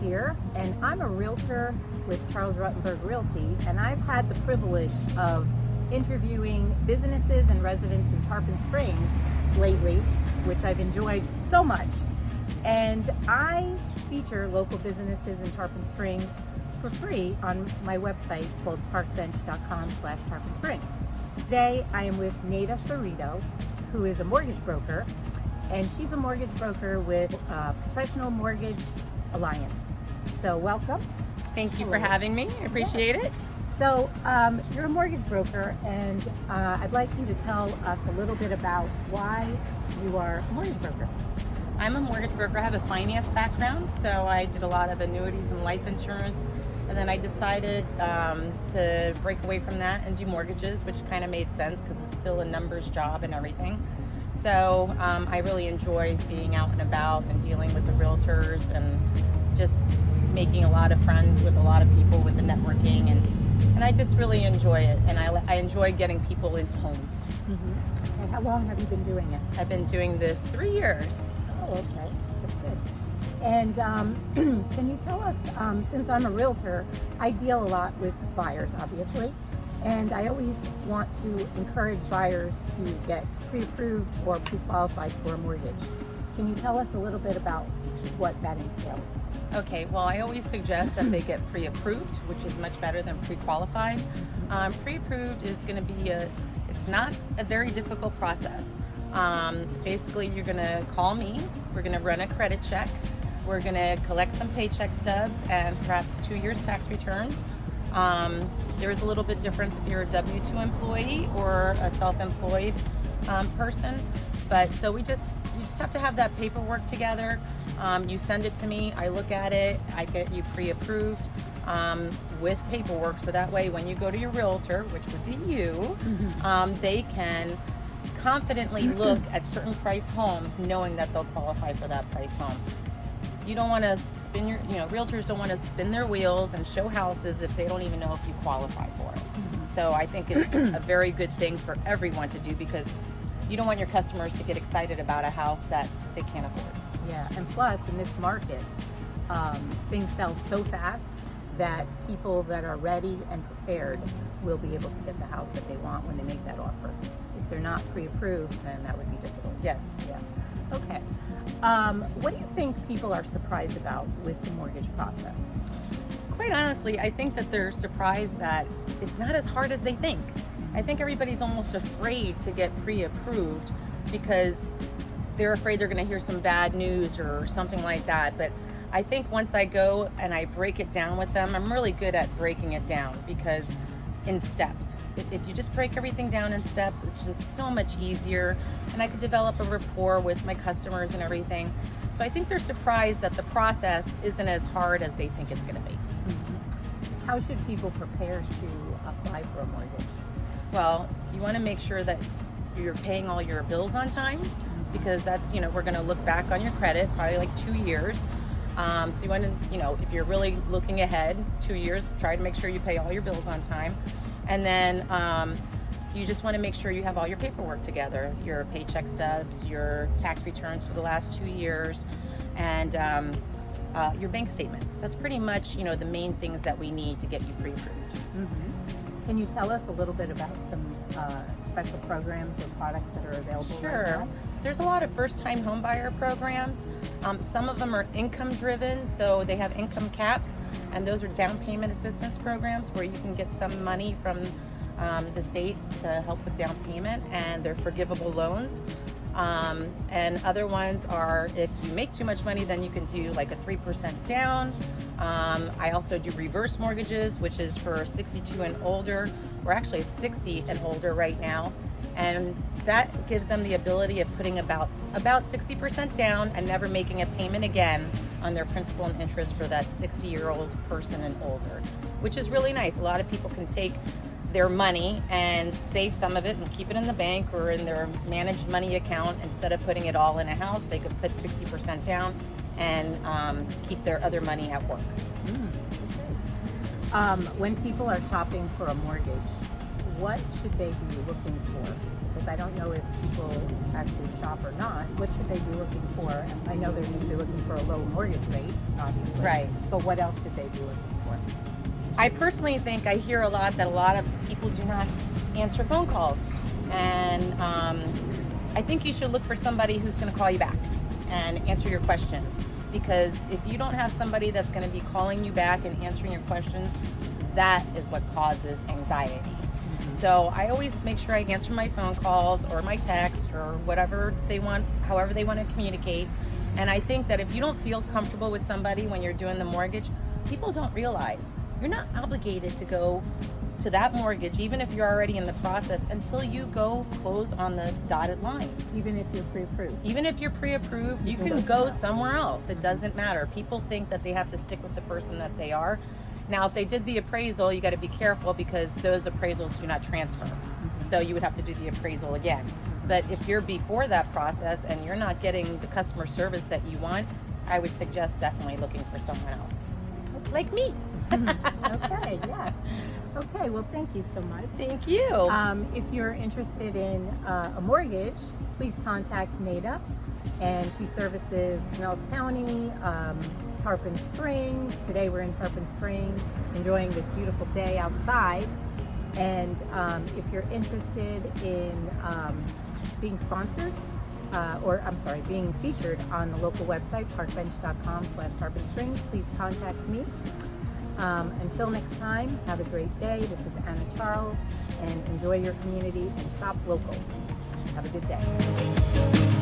here, and I'm a realtor with Charles Ruttenberg Realty, and I've had the privilege of interviewing businesses and residents in Tarpon Springs lately, which I've enjoyed so much. And I feature local businesses in Tarpon Springs for free on my website called parkbench.com/Tarpon Springs. Today I am with Nada Cerrito, who is a mortgage broker, and she's a mortgage broker with Professional Mortgage Alliance. So welcome. Thank you for having me. I appreciate it. So you're a mortgage broker, and I'd like you to tell us a little bit about why you are a mortgage broker. I'm a mortgage broker. I have a finance background, so I did a lot of annuities and life insurance, and then I decided to break away from that and do mortgages, which kind of made sense because it's still a numbers job and everything. So I really enjoy being out and about and dealing with the realtors and just making a lot of friends with a lot of people with the networking, and I just really enjoy it, and I enjoy getting people into homes. Mm-hmm. And how long have you been doing it? I've been doing this 3 years. Oh, okay, that's good. And can you tell us, since I'm a realtor, I deal a lot with buyers, obviously, and I always want to encourage buyers to get pre-approved or pre-qualified for a mortgage. Can you tell us a little bit about what that entails? Okay, well, I always suggest that they get pre-approved, which is much better than pre-qualified. Pre-approved is going to be it's not a very difficult process. Basically, you're going to call me, we're going to run a credit check, we're going to collect some paycheck stubs and perhaps 2 years tax returns. There's a little bit difference if you're a W-2 employee or a self-employed person, but so you just have to have that paperwork together. You send it to me, I look at it, I get you pre-approved with paperwork, so that way when you go to your realtor, which would be you, they can confidently look at certain price homes knowing that they'll qualify for that price home. You don't want to realtors don't want to spin their wheels and show houses if they don't even know if you qualify for it. So I think it's a very good thing for everyone to do, because you don't want your customers to get excited about a house that they can't afford. Yeah, and plus in this market, things sell so fast that people that are ready and prepared will be able to get the house that they want when they make that offer. If they're not pre-approved, then that would be difficult. Yes. Yeah. Okay. What do you think people are surprised about with the mortgage process? Quite honestly, I think that they're surprised that it's not as hard as they think. I think everybody's almost afraid to get pre-approved because they're afraid they're going to hear some bad news or something like that. But I think once I go and I break it down with them, I'm really good at breaking it down, because in steps. If you just break everything down in steps, it's just so much easier, and I could develop a rapport with my customers and everything. So I think they're surprised that the process isn't as hard as they think it's going to be. How should people prepare to apply for a mortgage? Well, you want to make sure that you're paying all your bills on time, because that's, we're going to look back on your credit, probably like 2 years. So you want to, if you're really looking ahead 2 years, try to make sure you pay all your bills on time. And then you just want to make sure you have all your paperwork together, your paycheck stubs, your tax returns for the last 2 years, and your bank statements. That's pretty much, the main things that we need to get you pre-approved. Can you tell us a little bit about some special programs or products that are available right now? There's a lot of first-time homebuyer programs. Some of them are income-driven, so they have income caps, and those are down payment assistance programs where you can get some money from the state to help with down payment, and they're forgivable loans. And other ones are, if you make too much money, then you can do like a 3% down. I also do reverse mortgages, which is for 62 and older, or actually it's 60 and older right now. And that gives them the ability of putting about 60% down and never making a payment again on their principal and interest for that 60-year-old person and older, which is really nice. A lot of people can take their money and save some of it and keep it in the bank or in their managed money account. Instead of putting it all in a house, they could put 60% down and keep their other money at work. When people are shopping for a mortgage, what should they be looking for? because I don't know if people actually shop or not. What should they be looking for? I know they should be looking for a low mortgage rate, obviously. Right. But what else should they be looking for? I personally think I hear a lot that a lot of people do not answer phone calls. And I think you should look for somebody who's going to call you back and answer your questions. Because if you don't have somebody that's going to be calling you back and answering your questions, that is what causes anxiety. So I always make sure I answer my phone calls or my text or whatever they want, however they want to communicate. And I think that if you don't feel comfortable with somebody when you're doing the mortgage, people don't realize you're not obligated to go to that mortgage, even if you're already in the process, until you go close on the dotted line. Even if you're pre-approved. Even if you're pre-approved, you can go somewhere else. It doesn't matter. People think that they have to stick with the person that they are. Now, if they did the appraisal, you got to be careful because those appraisals do not transfer. So you would have to do the appraisal again. But if you're before that process and you're not getting the customer service that you want, I would suggest definitely looking for someone else. Like me. Okay, yes. Okay, well, thank you so much. Thank you. If you're interested in a mortgage, please contact Nada, and she services Pinellas County, Tarpon Springs. Today we're in Tarpon Springs, enjoying this beautiful day outside. And if you're interested in being sponsored, being featured on the local website, parkbench.com/Tarpon Springs, please contact me. Until next time, have a great day. This is Anna Charles, and enjoy your community and shop local. Have a good day.